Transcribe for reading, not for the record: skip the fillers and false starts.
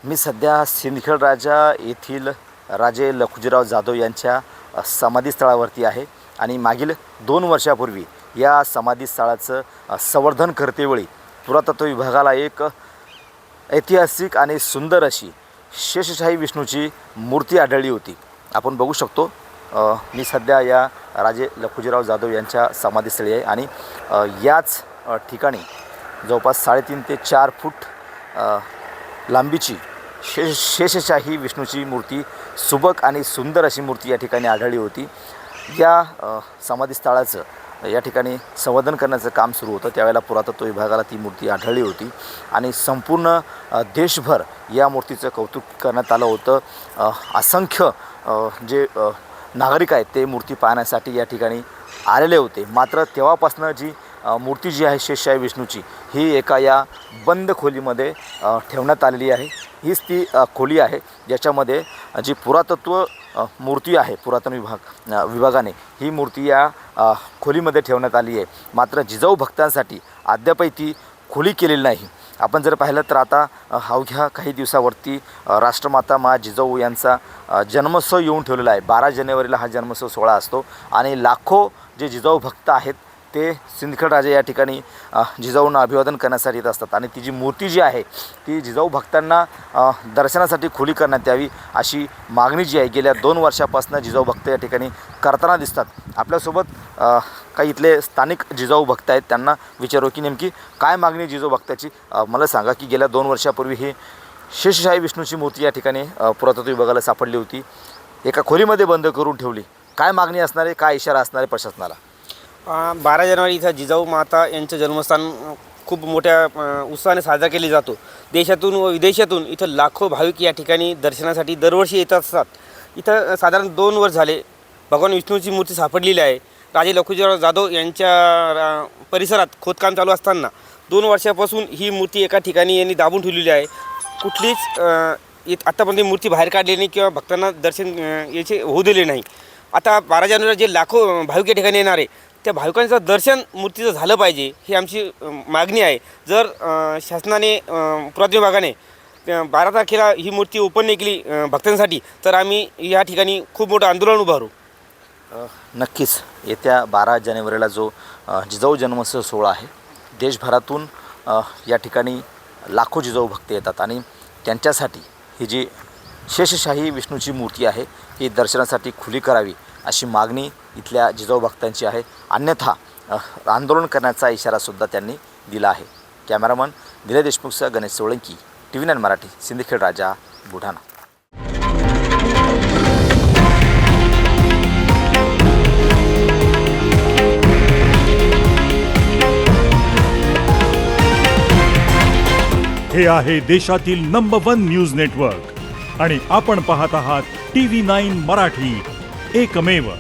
मी सध्या सिंदखेड राजा येथील राजे लखुजीराव जाधव यांच्या समाधीस्थळावरती आहे आणि मागील 2 वर्षापूर्वी या समाधीस्थळाचं संवर्धन करतेवेळी पुरातत्व विभागाला एक ऐतिहासिक आणि सुंदर अशी शेषशाही विष्णूची मूर्ती आढळली होती। आपण बघू शकतो मी सध्या या राजे लखुजीराव जाधव यांच्या समाधीस्थळी आहे आणि याच ठिकाणी जवळपास 3.5 ते 4 फूट लांबीची शेषशाही विष्णूची मूर्ती सुबक आणि सुंदर अशी मूर्ती या ठिकाणी आढळली होती। या समाधीस्थळाचं या ठिकाणी संवर्धन करण्याचं काम सुरू होतं त्यावेळेला पुरातत्व विभागाला ती मूर्ती आढळली होती आणि संपूर्ण देशभर या मूर्तीचं कौतुक करण्यात आलं होतं। असंख्य जे नागरिक आहेत ते मूर्ती पाहण्यासाठी या ठिकाणी आलेले होते। मात्र तेव्हापासून जी मूर्ती जी आहे शेषशाही विष्णूची ही एका या बंद खोलीमध्ये ठेवण्यात आलेली आहे। हीच ती खोली आहे ज्याच्यामध्ये जी पुरातत्व मूर्ती आहे पुरातन विभागाने ही मूर्ती या खोलीमध्ये ठेवण्यात आली आहे। मात्र जिजाऊ भक्तांसाठी अद्यापही ती खोली केलेली नाही। आपण जर पाहिलं तर आता अवघ्या काही दिवसावरती राष्ट्रमाता मा जिजाऊ यांचा जन्मोत्सव येऊन ठेवलेला आहे। 12 जानेवारीला हा जन्मोत्सव सोहळा असतो आणि लाखो जे जिजाऊ भक्त आहेत ते सिंदखेड राजा या ठिकाणी जिजाऊंना अभिवादन करण्यासाठी येत असतात आणि ती जी मूर्ती जी आहे ती जिजाऊ भक्तांना दर्शनासाठी खुली करण्यात यावी अशी मागणी जी आहे गेल्या 2 वर्षापासून जिजाऊ भक्त या ठिकाणी करताना दिसतात। आपल्यासोबत काही इथले स्थानिक जिजाऊ भक्त आहेत, त्यांना विचारू की नेमकी काय मागणी जिजाऊ भक्ताची। मला सांगा की गेल्या 2 वर्षापूर्वी ही शेषशाही विष्णूची मूर्ती या ठिकाणी पुरातत्व विभागाला सापडली होती, एका खोलीमध्ये बंद करून ठेवली। काय मागणी असणार आहे, काय इशारा असणार आहे प्रशासनाला? 12 जानेवारी इथं जिजाऊ माता यांचं जन्मस्थान खूप मोठ्या उत्साहाने साजरा केले जातो। देशातून व विदेशातून इथं लाखो भाविक या ठिकाणी दर्शनासाठी दरवर्षी येत असतात। इथं साधारण 2 वर्ष झाले भगवान विष्णूची मूर्ती सापडलेली आहे। राजे लखुजीराव जाधव यांच्या परिसरात खोदकाम चालू असताना 2 वर्षापासून ही मूर्ती एका ठिकाणी यांनी दाबून ठेवलेली आहे। कुठलीच आत्तापर्यंत मूर्ती बाहेर काढली नाही किंवा भक्तांना दर्शन याचे होऊ दिले नाही। आता 12 जानेवारीला जे लाखो भाविक या ठिकाणी येणार आहे त्या भाविकांचं दर्शन मूर्तीचं झालं पाहिजे ही आमची मागणी आहे। जर शासनाने पुरातत्व विभागाने 12 तारखेला ही मूर्ती ओपन नाही केली भक्तांसाठी तर आम्ही या ठिकाणी खूप मोठं आंदोलन उभारू। नक्कीच येत्या 12 जानेवारीला जो जिजाऊ जन्मोत्सव सोहळा आहे देशभरातून या ठिकाणी लाखो जिजाऊ भक्त येतात आणि त्यांच्यासाठी ही जी शेषशाही विष्णूची मूर्ती आहे ही दर्शनासाठी खुली करावी अशी मागणी इथल्या जिजाऊ भक्तांची आहे। अन्यथा आंदोलन करण्याचा इशारासुद्धा त्यांनी दिला आहे। Cameraman Dilip देशमुखसह Ganesh Solanki, TV9 Marathi, Sindkhed Raja, Buldhana. हे आहे देशातील नंबर 1 न्यूज नेटवर्क आणि आपण पाहत आहात TV9 मराठी, एकमेव।